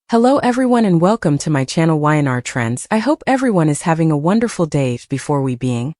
Hello everyone and welcome to my channel YNR Trends. I hope everyone is having a wonderful day. Before we begin,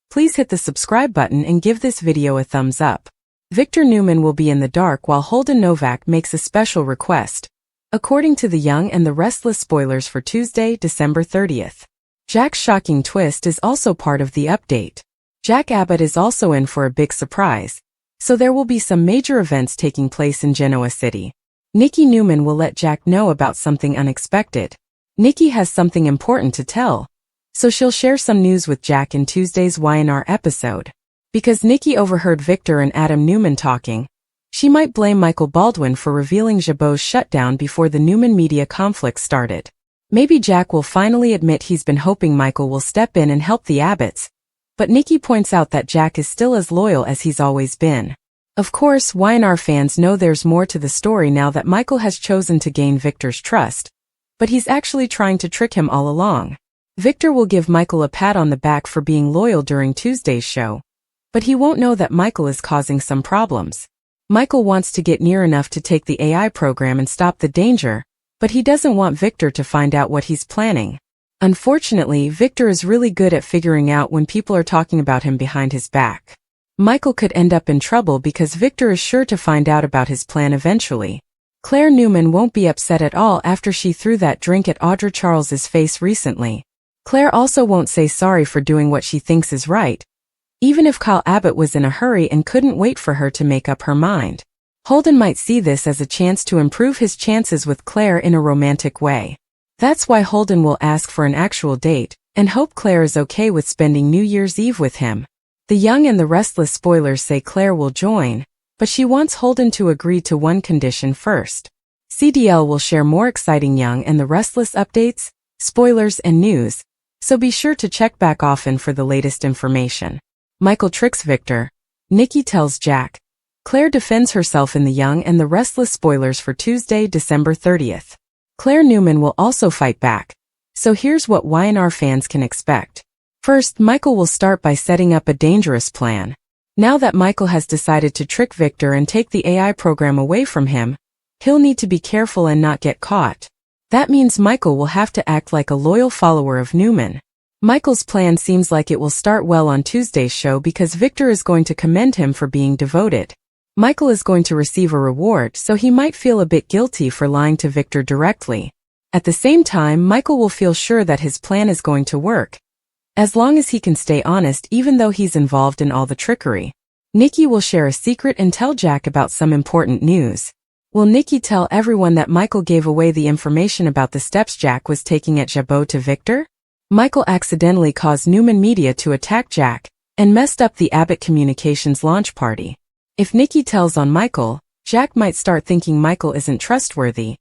please hit the subscribe button and give this video a thumbs up. Victor Newman will be in the dark while Holden Novak makes a special request, according to The Young and the Restless spoilers for Tuesday, December 30th. Jack's shocking twist is also part of the update. Jack Abbott is also in for a big surprise, so there will be some major events taking place in Genoa City. Victor Newman will let Jack know about something unexpected. Nikki has something important to tell, so she'll share some news with Jack in Tuesday's YNR episode. Because Nikki overheard Victor and Adam Newman talking, she might blame Michael Baldwin for revealing Jabot's shutdown before the Newman media conflict started. Maybe Jack will finally admit he's been hoping Michael will step in and help the Abbotts, but Nikki points out that Jack is still as loyal as he's always been. Of course, YNR fans know there's more to the story now that Michael has chosen to gain Victor's trust, but he's actually trying to trick him all along. Victor will give Michael a pat on the back for being loyal during Tuesday's show, but he won't know that Michael is causing some problems. Michael wants to get near enough to take the AI program and stop the danger, but he doesn't want Victor to find out what he's planning. Unfortunately, Victor is really good at figuring out when people are talking about him behind his back. Michael could end up in trouble because Victor is sure to find out about his plan eventually. Claire Newman won't be upset at all after she threw that drink at Audra Charles's face recently. Claire also won't say sorry for doing what she thinks is right, even if Kyle Abbott was in a hurry and couldn't wait for her to make up her mind. Holden might see this as a chance to improve his chances with Claire in a romantic way. That's why Holden will ask for an actual date, and hope Claire is okay with spending New Year's Eve with him. The Young and the Restless spoilers say Claire will join, but she wants Holden to agree to one condition first. CDL will share more exciting Young and the Restless updates, spoilers and news, so be sure to check back often for the latest information. Michael tricks Victor. Nikki tells Jack. Claire defends herself in the Young and the Restless spoilers for Tuesday, December 30th. Claire Newman will also fight back, so here's what YNR fans can expect. First, Michael will start by setting up a dangerous plan. Now that Michael has decided to trick Victor and take the AI program away from him, he'll need to be careful and not get caught. That means Michael will have to act like a loyal follower of Newman. Michael's plan seems like it will start well on Tuesday's show because Victor is going to commend him for being devoted. Michael is going to receive a reward, so he might feel a bit guilty for lying to Victor directly. At the same time, Michael will feel sure that his plan is going to work, as long as he can stay honest even though he's involved in all the trickery. Nikki will share a secret and tell Jack about some important news. Will Nikki tell everyone that Michael gave away the information about the steps Jack was taking at Jabot to Victor? Michael accidentally caused Newman Media to attack Jack and messed up the Abbott Communications launch party. If Nikki tells on Michael, Jack might start thinking Michael isn't trustworthy,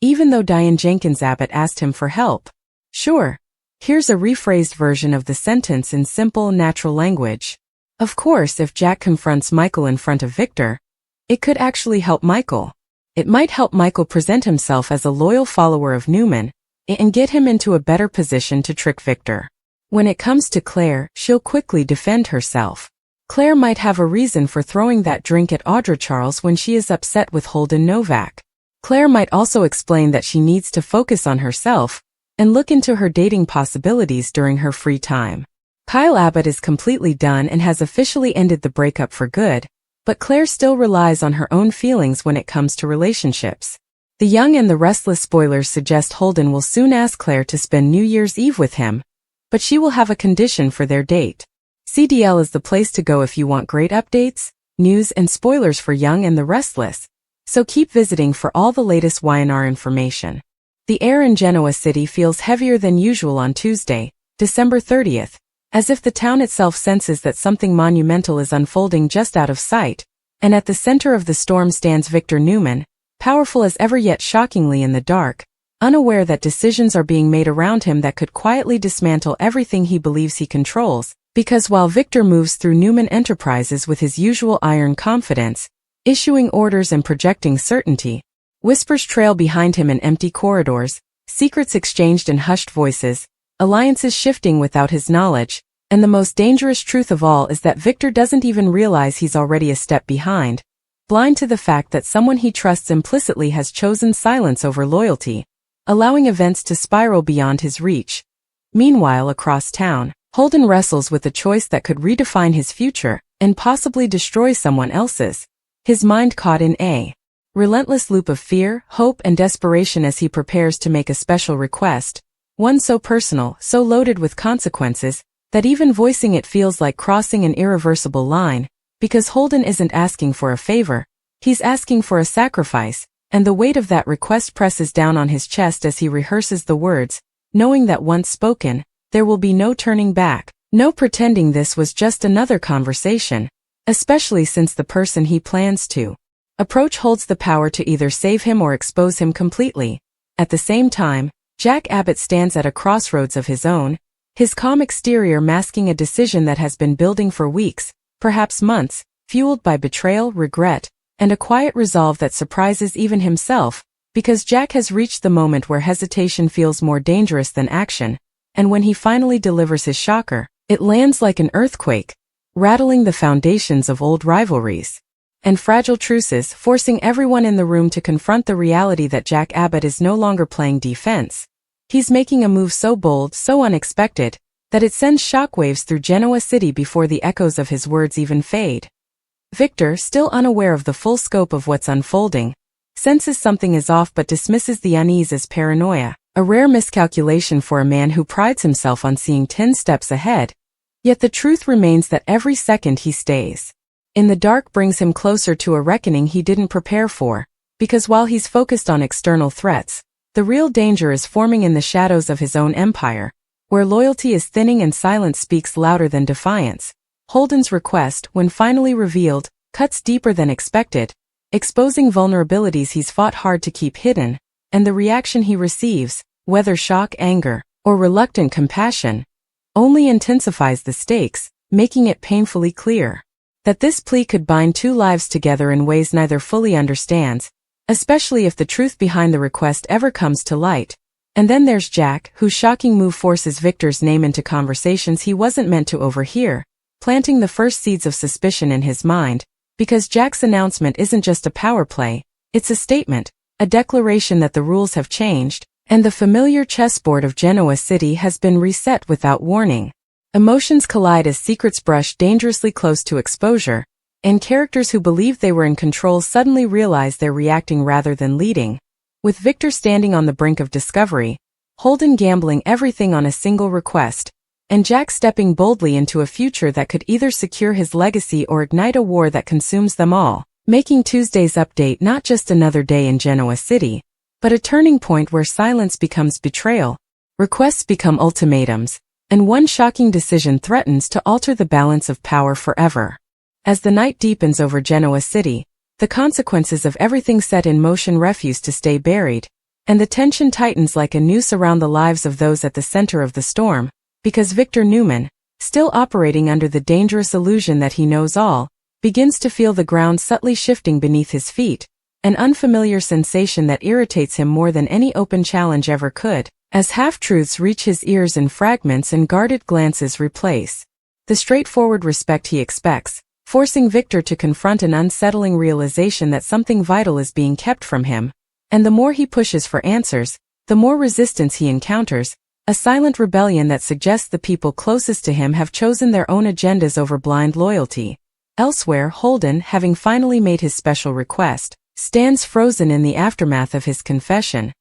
even though Diane Jenkins Abbott asked him for help. Sure. Here's a rephrased version of the sentence in simple, natural language. Of course, if Jack confronts Michael in front of Victor, it could actually help Michael. It might help Michael present himself as a loyal follower of Newman and get him into a better position to trick Victor. When it comes to Claire, she'll quickly defend herself. Claire might have a reason for throwing that drink at Audra Charles when she is upset with Holden Novak. Claire might also explain that she needs to focus on herself and look into her dating possibilities during her free time. Kyle Abbott is completely done and has officially ended the breakup for good, but Claire still relies on her own feelings when it comes to relationships. The Young and the Restless spoilers suggest Holden will soon ask Claire to spend New Year's Eve with him, but she will have a condition for their date. CDL is the place to go if you want great updates, news and spoilers for Young and the Restless, so keep visiting for all the latest YNR information. The air in Genoa City feels heavier than usual on Tuesday, December 30th, as if the town itself senses that something monumental is unfolding just out of sight, and at the center of the storm stands Victor Newman, powerful as ever yet shockingly in the dark, unaware that decisions are being made around him that could quietly dismantle everything he believes he controls, because while Victor moves through Newman Enterprises with his usual iron confidence, issuing orders and projecting certainty, whispers trail behind him in empty corridors, secrets exchanged in hushed voices, alliances shifting without his knowledge, and the most dangerous truth of all is that Victor doesn't even realize he's already a step behind, blind to the fact that someone he trusts implicitly has chosen silence over loyalty, allowing events to spiral beyond his reach. Meanwhile, across town, Holden wrestles with a choice that could redefine his future and possibly destroy someone else's. His mind caught in a relentless loop of fear, hope, and desperation as he prepares to make a special request, one so personal, so loaded with consequences, that even voicing it feels like crossing an irreversible line, because Holden isn't asking for a favor, he's asking for a sacrifice, and the weight of that request presses down on his chest as he rehearses the words, knowing that once spoken, there will be no turning back, no pretending this was just another conversation, especially since the person he plans to approach holds the power to either save him or expose him completely. At the same time, Jack Abbott stands at a crossroads of his own, his calm exterior masking a decision that has been building for weeks, perhaps months, fueled by betrayal, regret, and a quiet resolve that surprises even himself, because Jack has reached the moment where hesitation feels more dangerous than action, and when he finally delivers his shocker, it lands like an earthquake, rattling the foundations of old rivalries and fragile truces, forcing everyone in the room to confront the reality that Jack Abbott is no longer playing defense. He's making a move so bold, so unexpected, that it sends shockwaves through Genoa City before the echoes of his words even fade. Victor, still unaware of the full scope of what's unfolding, senses something is off but dismisses the unease as paranoia, a rare miscalculation for a man who prides himself on seeing 10 steps ahead. Yet the truth remains that every second he stays in the dark brings him closer to a reckoning he didn't prepare for, because while he's focused on external threats, the real danger is forming in the shadows of his own empire, where loyalty is thinning and silence speaks louder than defiance. Holden's request, when finally revealed, cuts deeper than expected, exposing vulnerabilities he's fought hard to keep hidden, and the reaction he receives, whether shock, anger, or reluctant compassion, only intensifies the stakes, making it painfully clear that this plea could bind two lives together in ways neither fully understands, especially if the truth behind the request ever comes to light. And then there's Jack, whose shocking move forces Victor's name into conversations he wasn't meant to overhear, planting the first seeds of suspicion in his mind, because Jack's announcement isn't just a power play, it's a statement, a declaration that the rules have changed, and the familiar chessboard of Genoa City has been reset without warning. Emotions collide as secrets brush dangerously close to exposure, and characters who believed they were in control suddenly realize they're reacting rather than leading. With Victor standing on the brink of discovery, Holden gambling everything on a single request, and Jack stepping boldly into a future that could either secure his legacy or ignite a war that consumes them all, making Tuesday's update not just another day in Genoa City, but a turning point where silence becomes betrayal, requests become ultimatums, and one shocking decision threatens to alter the balance of power forever. As the night deepens over Genoa City, the consequences of everything set in motion refuse to stay buried, and the tension tightens like a noose around the lives of those at the center of the storm, because Victor Newman, still operating under the dangerous illusion that he knows all, begins to feel the ground subtly shifting beneath his feet, an unfamiliar sensation that irritates him more than any open challenge ever could, as half-truths reach his ears in fragments and guarded glances replace the straightforward respect he expects, forcing Victor to confront an unsettling realization that something vital is being kept from him. And the more he pushes for answers, the more resistance he encounters, a silent rebellion that suggests the people closest to him have chosen their own agendas over blind loyalty. Elsewhere, Holden, having finally made his special request, stands frozen in the aftermath of his confession,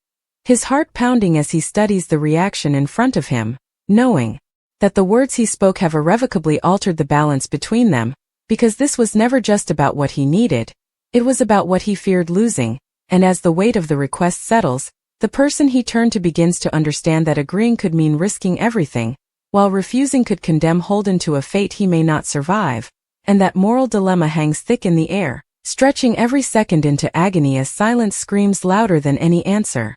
his heart pounding as he studies the reaction in front of him, knowing that the words he spoke have irrevocably altered the balance between them, because this was never just about what he needed, it was about what he feared losing, and as the weight of the request settles, the person he turned to begins to understand that agreeing could mean risking everything, while refusing could condemn Holden to a fate he may not survive, and that moral dilemma hangs thick in the air, stretching every second into agony as silence screams louder than any answer.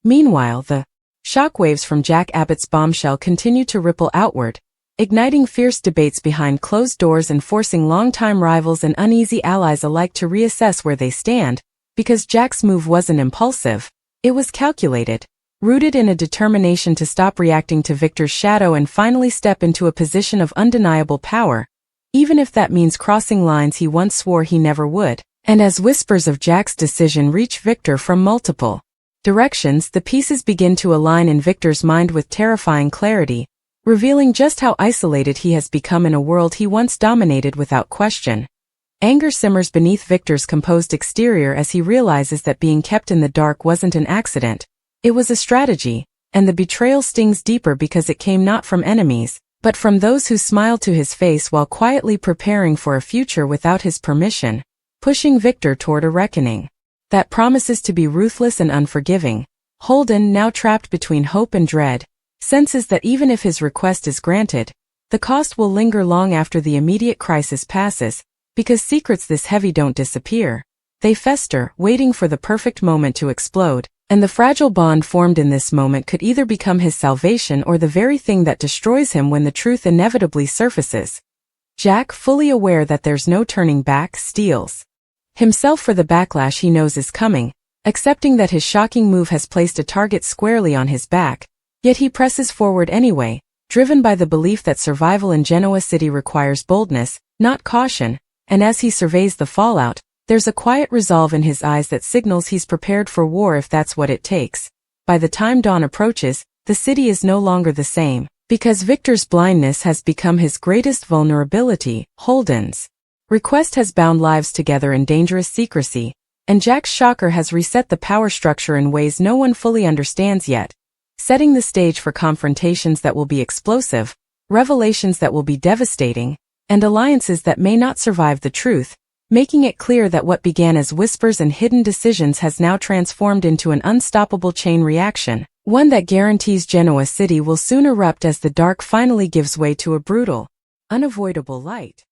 Meanwhile, the shockwaves from Jack Abbott's bombshell continue to ripple outward, igniting fierce debates behind closed doors and forcing longtime rivals and uneasy allies alike to reassess where they stand, because Jack's move wasn't impulsive, it was calculated, rooted in a determination to stop reacting to Victor's shadow and finally step into a position of undeniable power, even if that means crossing lines he once swore he never would. And as whispers of Jack's decision reach Victor from multiple directions, the pieces begin to align in Victor's mind with terrifying clarity, revealing just how isolated he has become in a world he once dominated without question. Anger simmers beneath Victor's composed exterior as he realizes that being kept in the dark wasn't an accident. It was a strategy, and the betrayal stings deeper because it came not from enemies, but from those who smiled to his face while quietly preparing for a future without his permission, pushing Victor toward a reckoning that promises to be ruthless and unforgiving. Holden, now trapped between hope and dread, senses that even if his request is granted, the cost will linger long after the immediate crisis passes, because secrets this heavy don't disappear. They fester, waiting for the perfect moment to explode, and the fragile bond formed in this moment could either become his salvation or the very thing that destroys him when the truth inevitably surfaces. Jack, fully aware that there's no turning back, steels himself for the backlash he knows is coming, accepting that his shocking move has placed a target squarely on his back, yet he presses forward anyway, driven by the belief that survival in Genoa City requires boldness, not caution, and as he surveys the fallout, there's a quiet resolve in his eyes that signals he's prepared for war if that's what it takes. By the time dawn approaches, the city is no longer the same, because Victor's blindness has become his greatest vulnerability. Holden's request has bound lives together in dangerous secrecy, and Jack's shocker has reset the power structure in ways no one fully understands yet, setting the stage for confrontations that will be explosive, revelations that will be devastating, and alliances that may not survive the truth, making it clear that what began as whispers and hidden decisions has now transformed into an unstoppable chain reaction, one that guarantees Genoa City will soon erupt as the dark finally gives way to a brutal, unavoidable light.